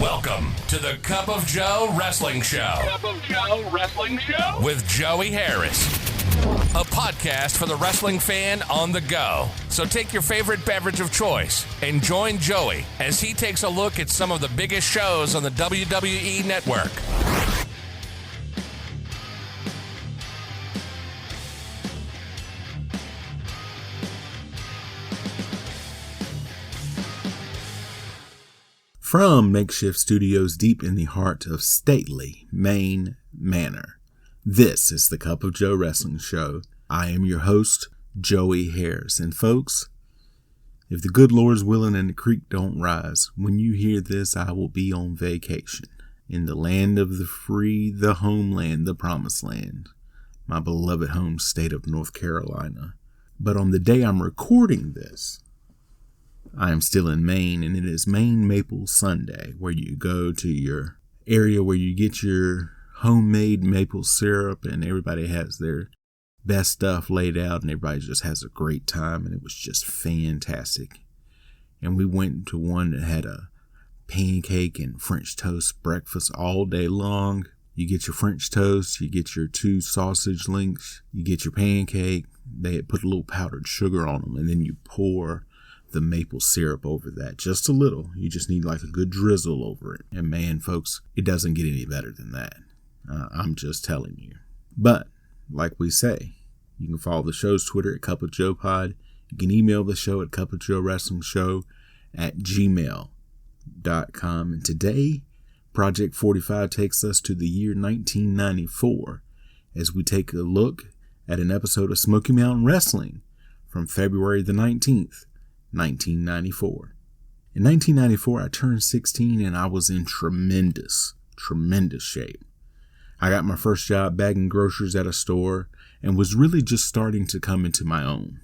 Welcome to the Cup of Joe Wrestling Show. Cup of Joe Wrestling Show? With Joey Harris. A podcast for the wrestling fan on the go. So take your favorite beverage of choice and join Joey as he takes a look at some of the biggest shows on the WWE Network. From makeshift studios deep in the heart of stately Maine Manor, this is the Cup of Joe Wrestling Show. I am your host, Joey Harris. And folks, if the good Lord's willing and the creek don't rise, when you hear this, I will be on vacation in the land of the free, the homeland, the promised land, my beloved home state of North Carolina. But on the day I'm recording this, I am still in Maine, and it is Maine Maple Sunday, where you go to your area where you get your homemade maple syrup, and everybody has their best stuff laid out, and everybody just has a great time, and it was just fantastic. And we went to one that had a pancake and French toast breakfast all day long. You get your French toast, you get your 2 sausage links, you get your pancake. They had put a little powdered sugar on them, and then you pour the maple syrup over that, just a little. You just need like a good drizzle over it. And man, folks, it doesn't get any better than that. I'm just telling you. But like we say, you can follow the show's Twitter at Cup of Joe Pod. You can email the show at cupofjoewrestlingshow@gmail.com. And today, Project 45 takes us to the year 1994 as we take a look at an episode of Smoky Mountain Wrestling from February the 19th, 1994. In 1994, I turned 16 and I was in tremendous shape. I got my first job bagging groceries at a store and was really just starting to come into my own.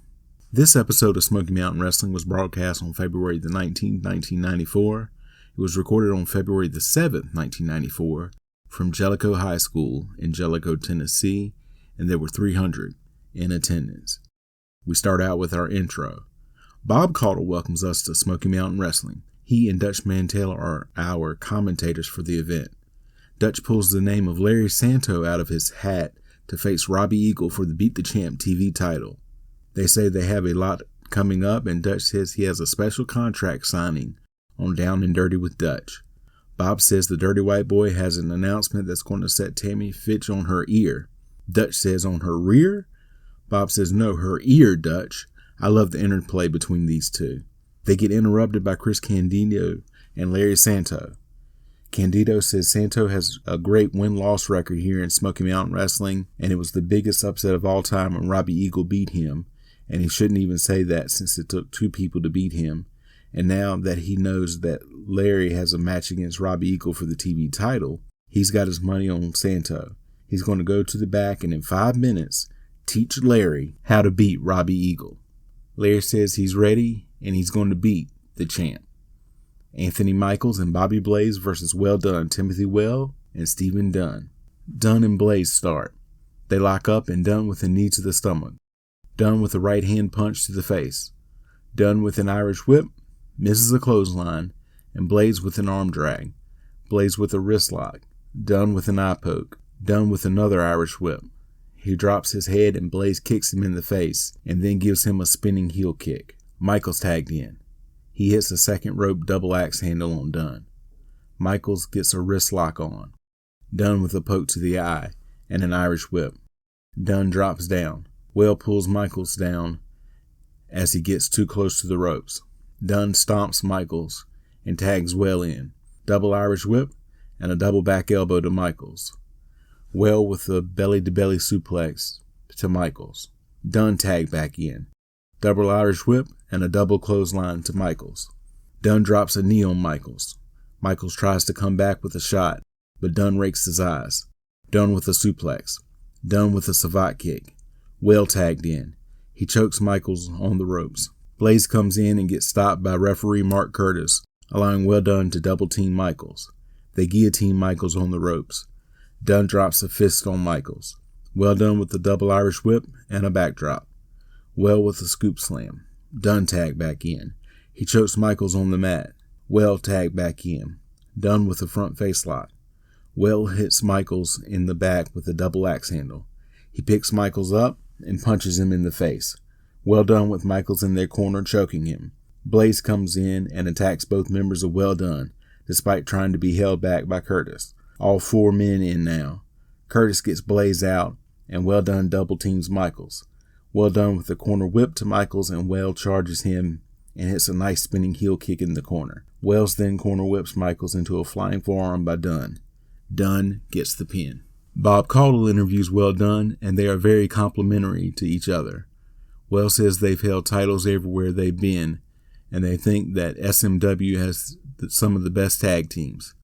This episode of Smoky Mountain Wrestling was broadcast on February the 19th, 1994. It was recorded on February the 7th, 1994 from Jellicoe High School in Jellicoe, Tennessee, and there were 300 in attendance. We start out with our intro. Bob Caudle welcomes us to Smoky Mountain Wrestling. He and Dutch Mantell are our commentators for the event. Dutch pulls the name of Larry Santo out of his hat to face Robbie Eagle for the Beat the Champ TV title. They say they have a lot coming up, and Dutch says he has a special contract signing on Down and Dirty with Dutch. Bob says the Dirty White Boy has an announcement that's going to set Tammy Fitch on her ear. Dutch says on her rear? Bob says no, her ear, Dutch. I love the interplay between these two. They get interrupted by Chris Candido and Larry Santo. Candido says Santo has a great win-loss record here in Smoky Mountain Wrestling, and it was the biggest upset of all time when Robbie Eagle beat him, and he shouldn't even say that since it took 2 people to beat him. And now that he knows that Larry has a match against Robbie Eagle for the TV title, he's got his money on Santo. He's going to go to the back and in 5 minutes teach Larry how to beat Robbie Eagle. Larry says he's ready and he's going to beat the champ. Anthony Michaels and Bobby Blaze versus Well Done, Timothy Well and Stephen Dunn. Dunn and Blaze start. They lock up and Dunn with a knee to the stomach. Dunn with a right hand punch to the face. Dunn with an Irish whip, misses a clothesline, and Blaze with an arm drag. Blaze with a wrist lock. Dunn with an eye poke. Dunn with another Irish whip. He drops his head and Blaze kicks him in the face and then gives him a spinning heel kick. Michaels tagged in. He hits a second rope double axe handle on Dunn. Michaels gets a wrist lock on. Dunn with a poke to the eye and an Irish whip. Dunn drops down. Well pulls Michaels down as he gets too close to the ropes. Dunn stomps Michaels and tags Well in. Double Irish whip and a double back elbow to Michaels. Well with a belly-to-belly suplex to Michaels. Dunn tagged back in. Double Irish whip and a double clothesline to Michaels. Dunn drops a knee on Michaels. Michaels tries to come back with a shot, but Dunn rakes his eyes. Dunn with a suplex. Dunn with a savate kick. Well tagged in. He chokes Michaels on the ropes. Blaze comes in and gets stopped by referee Mark Curtis, allowing Well Done to double team Michaels. They guillotine Michaels on the ropes. Dunn drops a fist on Michaels. Well Done with the double Irish whip and a backdrop. Well with a scoop slam. Dunn tagged back in. He chokes Michaels on the mat. Well tagged back in. done with a front face lock. Well hits Michaels in the back with a double axe handle. He picks Michaels up and punches him in the face. Well done with Michaels in their corner choking him. Blaze comes in and attacks both members of Well Done, despite trying to be held back by Curtis. All 4 men in now. Curtis gets Blaze out, and Well Done double teams Michaels. Well Done with the corner whip to Michaels, and Well charges him and hits a nice spinning heel kick in the corner. Wells then corner whips Michaels into a flying forearm by Dunn. Dunn gets the pin. Bob Caudle interviews Well Done, and they are very complimentary to each other. Well says they've held titles everywhere they've been, and they think that SMW has some of the best tag teams.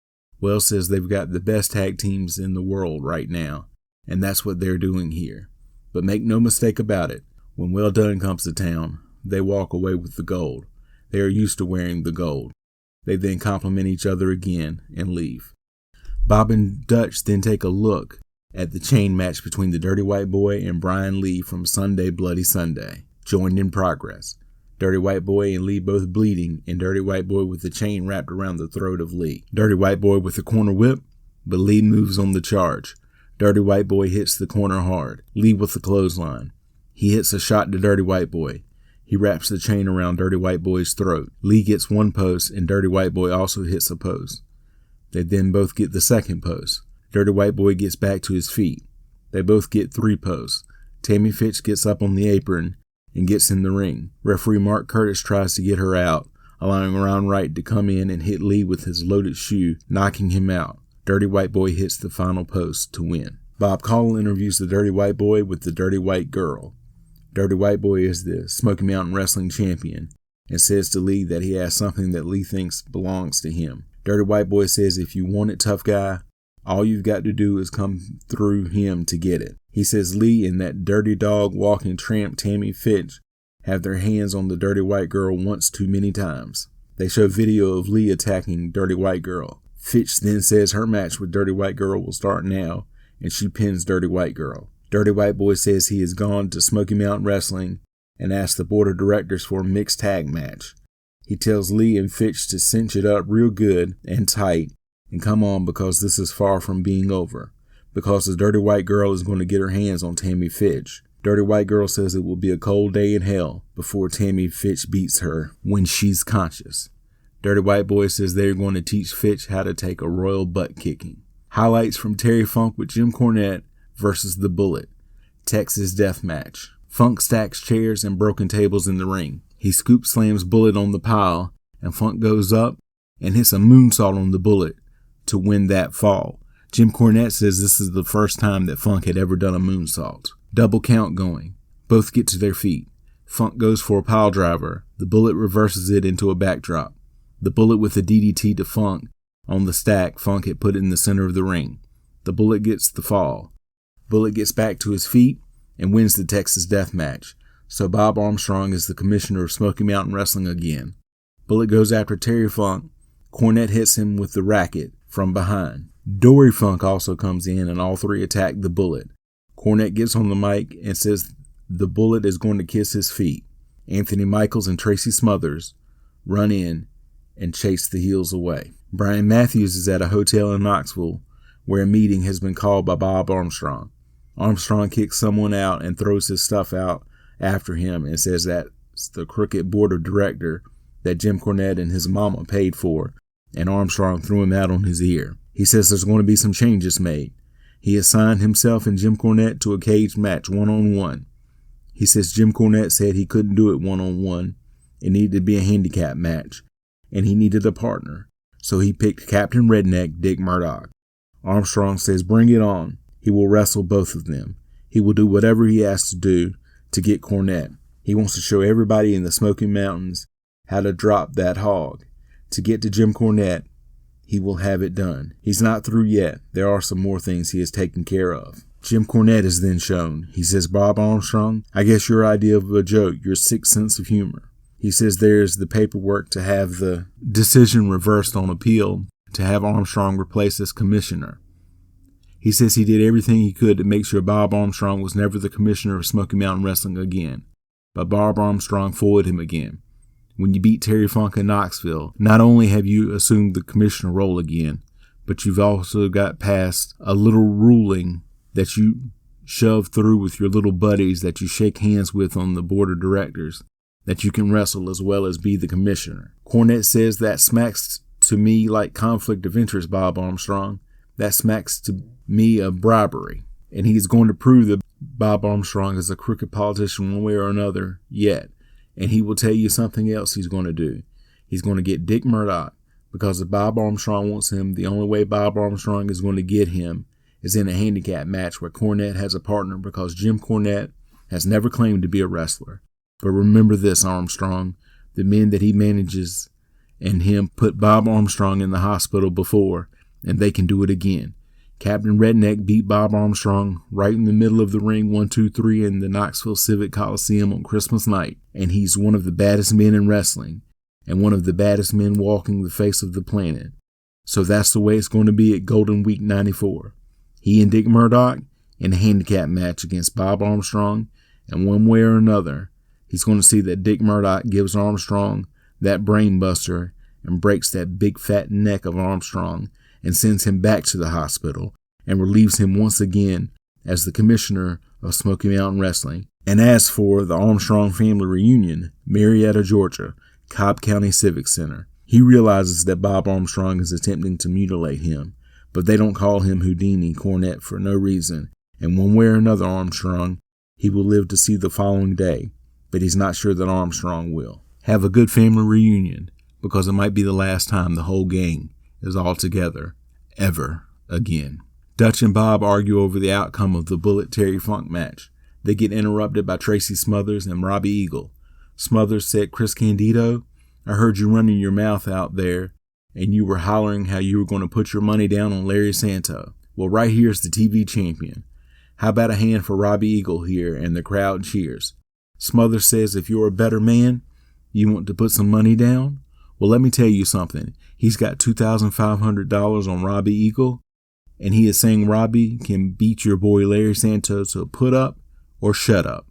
Well says they've got the best tag teams in the world right now, and that's what they're doing here. But make no mistake about it, when Well Done comes to town, they walk away with the gold. They are used to wearing the gold. They then compliment each other again and leave. Bob and Dutch then take a look at the chain match between the Dirty White Boy and Brian Lee from Sunday Bloody Sunday. Joined in progress. Dirty White Boy and Lee both bleeding, and Dirty White Boy with the chain wrapped around the throat of Lee. Dirty White Boy with the corner whip, but Lee moves on the charge. Dirty White Boy hits the corner hard. Lee with the clothesline. He hits a shot to Dirty White Boy. He wraps the chain around Dirty White Boy's throat. Lee gets one post, and Dirty White Boy also hits a post. They then both get the second post. Dirty White Boy gets back to his feet. They both get 3 posts. Tammy Fitch gets up on the apron and gets in the ring. Referee Mark Curtis tries to get her out, allowing Ron Wright to come in and hit Lee with his loaded shoe, knocking him out. Dirty White Boy hits the final post to win. Bob Caudle interviews the Dirty White Boy with the Dirty White Girl. Dirty White Boy is the Smoky Mountain Wrestling Champion and says to Lee that he has something that Lee thinks belongs to him. Dirty White Boy says if you want it, tough guy, all you've got to do is come through him to get it. He says Lee and that dirty dog walking tramp Tammy Fitch have their hands on the Dirty White Girl once too many times. They show video of Lee attacking Dirty White Girl. Fitch then says her match with Dirty White Girl will start now, and she pins Dirty White Girl. Dirty White Boy says he has gone to Smoky Mountain Wrestling and asked the board of directors for a mixed tag match. He tells Lee and Fitch to cinch it up real good and tight and come on because this is far from being over, because the Dirty White Girl is going to get her hands on Tammy Fitch. Dirty White Girl says it will be a cold day in hell before Tammy Fitch beats her when she's conscious. Dirty White Boy says they're going to teach Fitch how to take a royal butt kicking. Highlights from Terry Funk with Jim Cornette versus The Bullet. Texas Death Match. Funk stacks chairs and broken tables in the ring. He scoop slams Bullet on the pile, and Funk goes up and hits a moonsault on the Bullet to win that fall. Jim Cornette says this is the first time that Funk had ever done a moonsault. Double count going. Both get to their feet. Funk goes for a pile driver. The Bullet reverses it into a backdrop. The Bullet with a DDT to Funk on the stack Funk had put in the center of the ring. The Bullet gets the fall. Bullet gets back to his feet and wins the Texas Death Match. So Bob Armstrong is the commissioner of Smoky Mountain Wrestling again. Bullet goes after Terry Funk. Cornette hits him with the racket from behind. Dory Funk also comes in, and all 3 attack the Bullet. Cornette gets on the mic and says the Bullet is going to kiss his feet. Anthony Michaels and Tracy Smothers run in and chase the heels away. Brian Matthews is at a hotel in Knoxville where a meeting has been called by Bob Armstrong. Armstrong kicks someone out and throws his stuff out after him and says that's the crooked board of director that Jim Cornette and his mama paid for, and Armstrong threw him out on his ear. He says there's going to be some changes made. He assigned himself and Jim Cornette to a cage match one-on-one. He says Jim Cornette said he couldn't do it one-on-one. It needed to be a handicap match, and he needed a partner. So he picked Captain Redneck Dick Murdoch. Armstrong says bring it on. He will wrestle both of them. He will do whatever he has to do to get Cornette. He wants to show everybody in the Smoky Mountains how to drop that hog. To get to Jim Cornette, he will have it done. He's not through yet. There are some more things he has taken care of. Jim Cornette is then shown. He says, Bob Armstrong, I guess your idea of a joke, your sick sense of humor. He says there's the paperwork to have the decision reversed on appeal to have Armstrong replace as commissioner. He says he did everything he could to make sure Bob Armstrong was never the commissioner of Smoky Mountain Wrestling again. But Bob Armstrong foiled him again. when you beat Terry Funk in Knoxville, not only have you assumed the commissioner role again, but you've also got past a little ruling that you shoved through with your little buddies that you shake hands with on the board of directors, that you can wrestle as well as be the commissioner. Cornette says that smacks to me like conflict of interest, Bob Armstrong. That smacks to me of bribery. And he's going to prove that Bob Armstrong is a crooked politician one way or another yet. And he will tell you something else he's going to do. He's going to get Dick Murdoch, because if Bob Armstrong wants him, the only way Bob Armstrong is going to get him is in a handicap match where Cornette has a partner, because Jim Cornette has never claimed to be a wrestler. But remember this, Armstrong, the men that he manages and him put Bob Armstrong in the hospital before, and they can do it again. Captain Redneck beat Bob Armstrong right in the middle of the ring 1, 2, 3 in the Knoxville Civic Coliseum on Christmas night, and he's one of the baddest men in wrestling and one of the baddest men walking the face of the planet. So that's the way it's going to be at Golden Week 94. He and Dick Murdoch in a handicap match against Bob Armstrong, and one way or another, he's going to see that Dick Murdoch gives Armstrong that brain buster and breaks that big fat neck of Armstrong and sends him back to the hospital and relieves him once again as the commissioner of Smoky Mountain Wrestling. And as for the Armstrong Family Reunion, Marietta, Georgia, Cobb County Civic Center, he realizes that Bob Armstrong is attempting to mutilate him, but they don't call him Houdini Cornette for no reason, and one way or another, Armstrong, he will live to see the following day, but he's not sure that Armstrong will. Have a good family reunion, because it might be the last time the whole gang is all together, ever again. Dutch and Bob argue over the outcome of the Bullet Terry Funk match. They get interrupted by Tracy Smothers and Robbie Eagle. Smothers said, "Chris Candido, I heard you running your mouth out there, and you were hollering how you were going to put your money down on Larry Santo. Well, right here's the TV champion. How about a hand for Robbie Eagle here?" And the crowd cheers. Smothers says, "If you're a better man, you want to put some money down? Well, let me tell you something. He's got $2,500 on Robbie Eagle, and he is saying Robbie can beat your boy Larry Santos, so put up or shut up."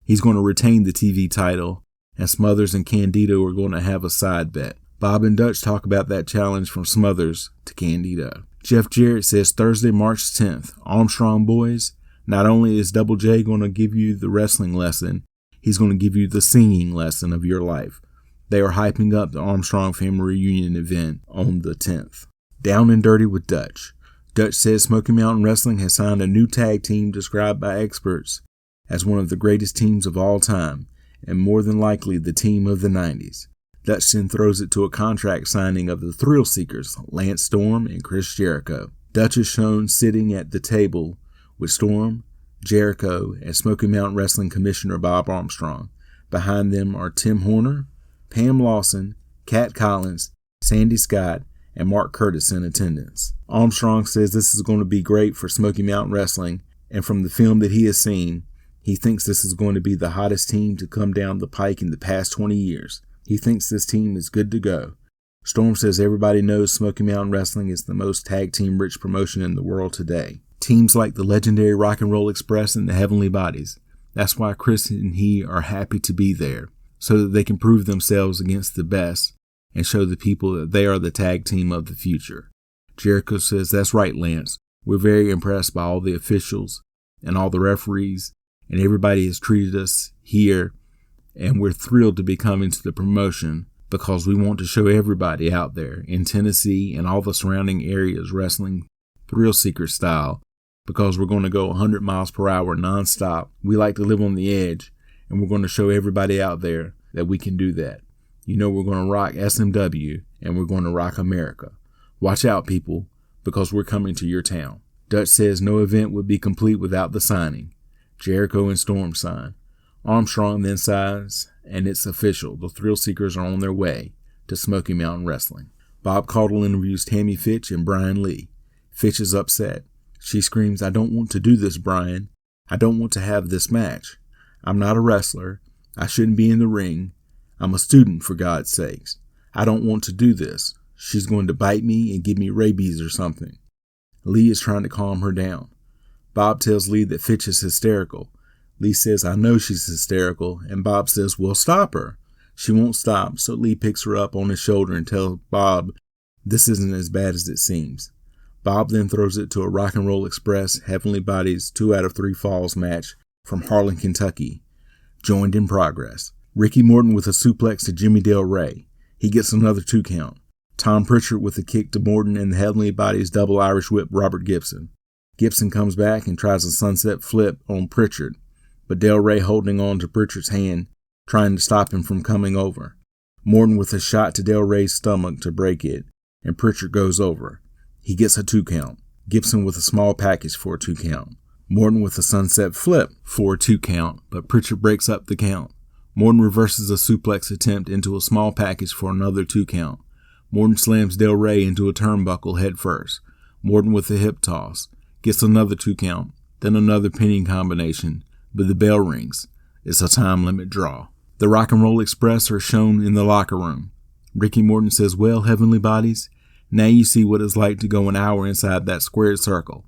He's going to retain the TV title, and Smothers and Candido are going to have a side bet. Bob and Dutch talk about that challenge from Smothers to Candido. Jeff Jarrett says, "Thursday, March 10th, Armstrong boys, not only is Double J going to give you the wrestling lesson, he's going to give you the singing lesson of your life." They are hyping up the Armstrong Family Reunion event on the 10th. Down and dirty with Dutch. Dutch says Smoky Mountain Wrestling has signed a new tag team described by experts as one of the greatest teams of all time, and more than likely the team of the 90s. Dutch then throws it to a contract signing of the Thrillseekers, Lance Storm and Chris Jericho. Dutch is shown sitting at the table with Storm, Jericho, and Smoky Mountain Wrestling Commissioner Bob Armstrong. Behind them are Tim Horner, Pam Lawson, Kat Collins, Sandy Scott, and Mark Curtis in attendance. Armstrong says this is going to be great for Smoky Mountain Wrestling, and from the film that he has seen, he thinks this is going to be the hottest team to come down the pike in the past 20 years. He thinks this team is good to go. Storm says everybody knows Smoky Mountain Wrestling is the most tag team rich promotion in the world today. Teams like the legendary Rock and Roll Express and the Heavenly Bodies. That's why Chris and he are happy to be there, so that they can prove themselves against the best and show the people that they are the tag team of the future. Jericho says, "That's right, Lance. We're very impressed by all the officials and all the referees, and everybody has treated us here, and we're thrilled to be coming to the promotion because we want to show everybody out there in Tennessee and all the surrounding areas wrestling Thrillseeker style, because we're going to go 100 miles per hour nonstop. We like to live on the edge, and we're going to show everybody out there that we can do that. You know, we're going to rock SMW, and we're going to rock America. Watch out, people, because we're coming to your town." Dutch says no event would be complete without the signing. Jericho and Storm sign. Armstrong then signs, and it's official. The Thrillseekers are on their way to Smoky Mountain Wrestling. Bob Caudle interviews Tammy Fitch and Brian Lee. Fitch is upset. She screams, "I don't want to do this, Brian. I don't want to have this match. I'm not a wrestler. I shouldn't be in the ring. I'm a student, for God's sakes. I don't want to do this. She's going to bite me and give me rabies or something." Lee is trying to calm her down. Bob tells Lee that Fitch is hysterical. Lee says, "I know she's hysterical," and Bob says, "Well, stop her. She won't stop, so Lee picks her up on his shoulder and tells Bob this isn't as bad as it seems. Bob then throws it to a Rock and Roll Express Heavenly Bodies 2 out of 3 falls match from Harlan, Kentucky. Joined in progress. Ricky Morton with a suplex to Jimmy Del Rey. He gets another 2 count. Tom Pritchard with a kick to Morton and the Heavenly Bodies double Irish whip Robert Gibson. Gibson comes back and tries a sunset flip on Pritchard, but Del Rey holding on to Pritchard's hand, trying to stop him from coming over. Morton with a shot to Del Rey's stomach to break it, and Pritchard goes over. He gets a 2 count. Gibson with a small package for a 2 count. Morton with a sunset flip for a 2 count, but Pritchard breaks up the count. Morton reverses a suplex attempt into a small package for another 2 count. Morton slams Del Rey into a turnbuckle head first. Morton with a hip toss. Gets another 2 count, then another pinning combination, but the bell rings. It's a time limit draw. The Rock and Roll Express are shown in the locker room. Ricky Morton says, well, Heavenly Bodies, now you see what it's like to go an hour inside that squared circle.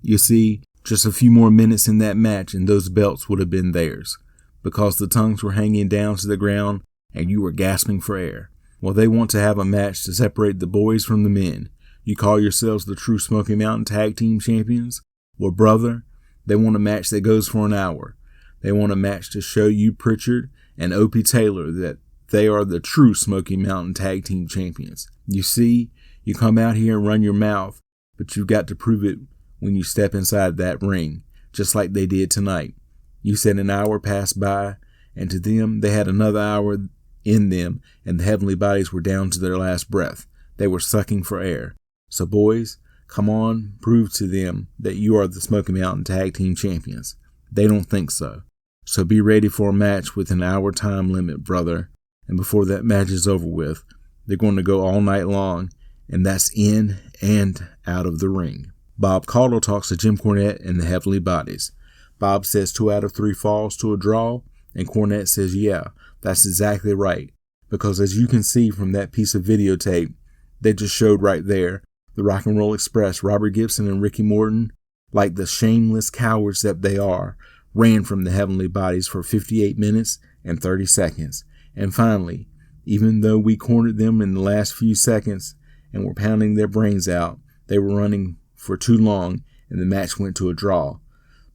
You see, just a few more minutes in that match and those belts would have been theirs, because the tongues were hanging down to the ground and you were gasping for air. Well, they want to have a match to separate the boys from the men. You call yourselves the true Smoky Mountain Tag Team Champions? Well, brother, they want a match that goes for an hour. They want a match to show you, Pritchard and Opie Taylor, that they are the true Smoky Mountain Tag Team Champions. You see, you come out here and run your mouth, but you've got to prove it when you step inside that ring, just like they did tonight. You said an hour passed by, and to them, they had another hour in them, and the Heavenly Bodies were down to their last breath. They were sucking for air. So boys, come on, prove to them that you are the Smoky Mountain Tag Team Champions. They don't think so. So be ready for a match with an hour time limit, brother. And before that match is over with, they're going to go all night long, and that's in and out of the ring. Bob Caudle talks to Jim Cornette and the Heavenly Bodies. Bob says 2 out of 3 falls to a draw, and Cornette says, yeah, that's exactly right. Because as you can see from that piece of videotape they just showed right there, the Rock and Roll Express, Robert Gibson and Ricky Morton, like the shameless cowards that they are, ran from the Heavenly Bodies for 58 minutes and 30 seconds. And finally, even though we cornered them in the last few seconds and were pounding their brains out, they were running for too long and the match went to a draw.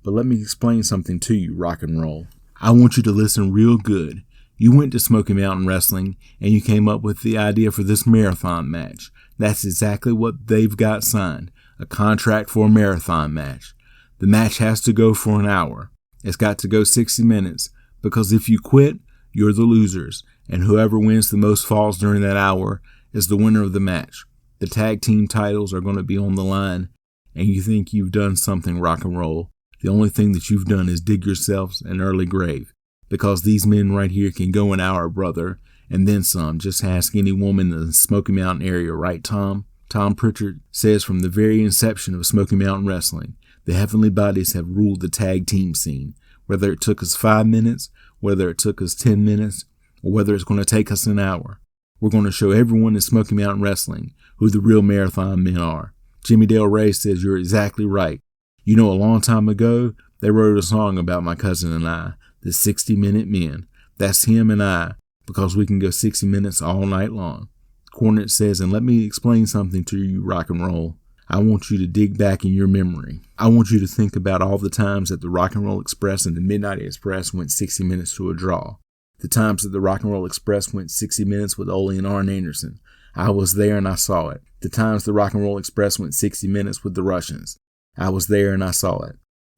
But let me explain something to you, Rock and Roll. I want you to listen real good. You went to Smoky Mountain Wrestling and you came up with the idea for this marathon match. That's exactly what they've got signed, a contract for a marathon match. The match has to go for an hour. It's got to go 60 minutes, because if you quit, you're the losers, and whoever wins the most falls during that hour is the winner of the match. The tag team titles are going to be on the line, and you think you've done something, Rock and Roll. The only thing that you've done is dig yourselves an early grave, because these men right here can go an hour, brother, and then some. Just ask any woman in the Smoky Mountain area, right, Tom? Tom Pritchard says from the very inception of Smoky Mountain Wrestling, the Heavenly Bodies have ruled the tag team scene. Whether it took us 5 minutes, whether it took us 10 minutes, or whether it's going to take us an hour, we're going to show everyone in Smoky Mountain Wrestling who the real marathon men are. Jimmy Del Rey says you're exactly right. You know, a long time ago, they wrote a song about my cousin and I, the 60-Minute Men. That's him and I, because we can go 60 minutes all night long. Cornette says, and let me explain something to you, Rock and Roll. I want you to dig back in your memory. I want you to think about all the times that the Rock and Roll Express and the Midnight Express went 60 minutes to a draw. The times that the Rock and Roll Express went 60 minutes with Ole and Arn Anderson. I was there and I saw it. The times the Rock and Roll Express went 60 minutes with the Russians. I was there and I saw it.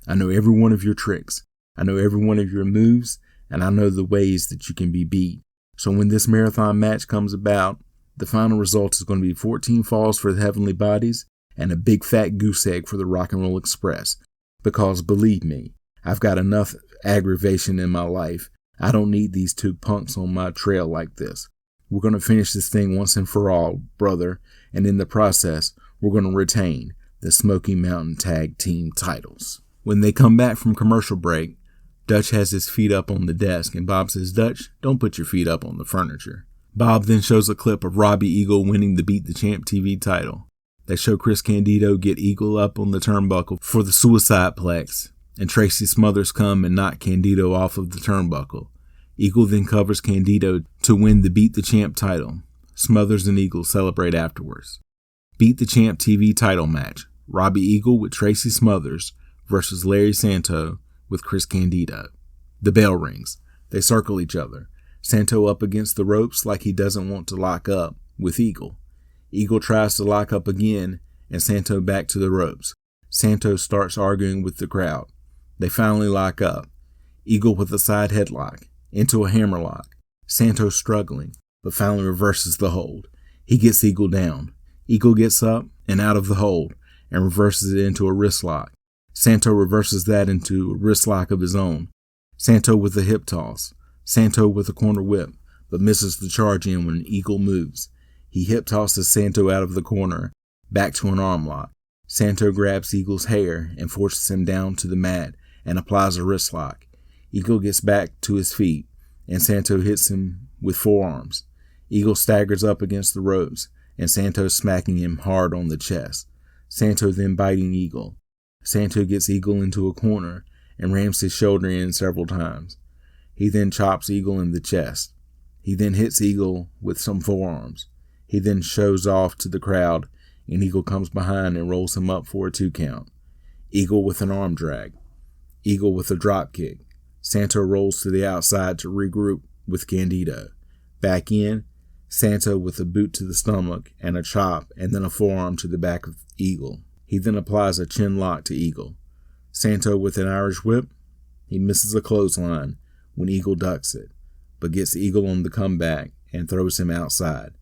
I know every one of your tricks. I know every one of your moves, and I know the ways that you can be beat. So when this marathon match comes about, the final result is going to be 14 falls for the Heavenly Bodies and a big fat goose egg for the Rock and Roll Express. Because believe me, I've got enough aggravation in my life. I don't need these 2 punks on my trail like this. We're going to finish this thing once and for all, brother, and in the process, we're going to retain the Smoky Mountain Tag Team titles. When they come back from commercial break, Dutch has his feet up on the desk, and Bob says, Dutch, don't put your feet up on the furniture. Bob then shows a clip of Robbie Eagle winning the Beat the Champ TV title. They show Chris Candido get Eagle up on the turnbuckle for the suicide plex, and Tracy Smothers come and knock Candido off of the turnbuckle. Eagle then covers Candido to win the Beat the Champ title. Smothers and Eagle celebrate afterwards. Beat the Champ TV title match. Robbie Eagle with Tracy Smothers versus Larry Santo with Chris Candido. The bell rings. They circle each other. Santo up against the ropes like he doesn't want to lock up with Eagle. Eagle tries to lock up again and Santo back to the ropes. Santo starts arguing with the crowd. They finally lock up. Eagle with a side headlock into a hammerlock. Santo struggling, but finally reverses the hold. He gets Eagle down. Eagle gets up and out of the hold and reverses it into a wrist lock. Santo reverses that into a wrist lock of his own. Santo with a hip toss. Santo with a corner whip, but misses the charge in when Eagle moves. He hip tosses Santo out of the corner, back to an arm lock. Santo grabs Eagle's hair and forces him down to the mat and applies a wrist lock. Eagle gets back to his feet, and Santo hits him with forearms. Eagle staggers up against the ropes, and Santo smacking him hard on the chest. Santo then biting Eagle. Santo gets Eagle into a corner and rams his shoulder in several times. He then chops Eagle in the chest. He then hits Eagle with some forearms. He then shows off to the crowd, and Eagle comes behind and rolls him up for a 2 count. Eagle with an arm drag. Eagle with a drop kick. Santo rolls to the outside to regroup with Candido. Back in, Santo with a boot to the stomach and a chop and then a forearm to the back of Eagle. He then applies a chin lock to Eagle. Santo with an Irish whip. He misses a clothesline when Eagle ducks it, but gets Eagle on the comeback and throws him outside.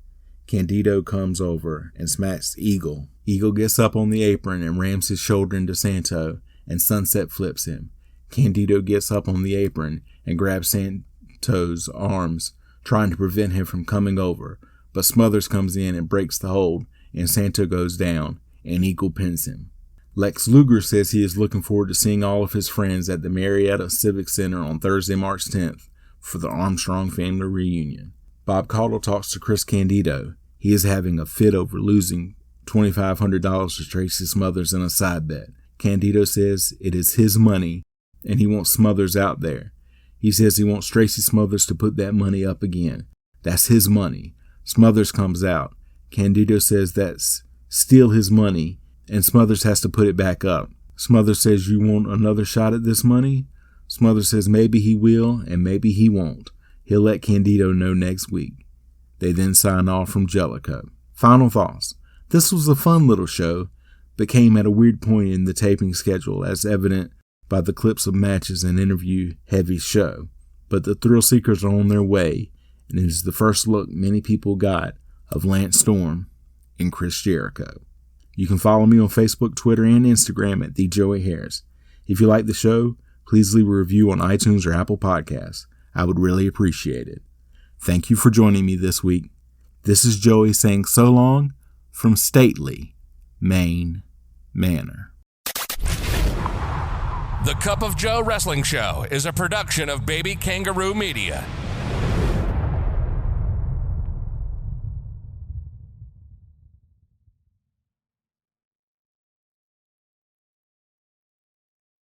Candido comes over and smacks Eagle. Eagle gets up on the apron and rams his shoulder into Santo and sunset flips him. Candido gets up on the apron and grabs Santo's arms, trying to prevent him from coming over, but Smothers comes in and breaks the hold, and Santo goes down, and Eagle pins him. Lex Luger says he is looking forward to seeing all of his friends at the Marietta Civic Center on Thursday, March 10th for the Armstrong Family Reunion. Bob Caudle talks to Chris Candido. He is having a fit over losing $2,500 to Tracy Smothers in a side bet. Candido says it is his money and he wants Smothers out there. He says he wants Tracy Smothers to put that money up again. That's his money. Smothers comes out. Candido says that's still his money and Smothers has to put it back up. Smothers says, "You want another shot at this money?" Smothers says maybe he will and maybe he won't. He'll let Candido know next week. They then sign off from Jellicoe. Final thoughts. This was a fun little show, but came at a weird point in the taping schedule, as evident by the clips of matches and interview-heavy show. But the Thrillseekers are on their way, and it is the first look many people got of Lance Storm and Chris Jericho. You can follow me on Facebook, Twitter, and Instagram at TheJoeyHarris. If you like the show, please leave a review on iTunes or Apple Podcasts. I would really appreciate it. Thank you for joining me this week. This is Joey saying so long from stately Maine Manor. The Cup of Joe Wrestling Show is a production of Baby Kangaroo Media.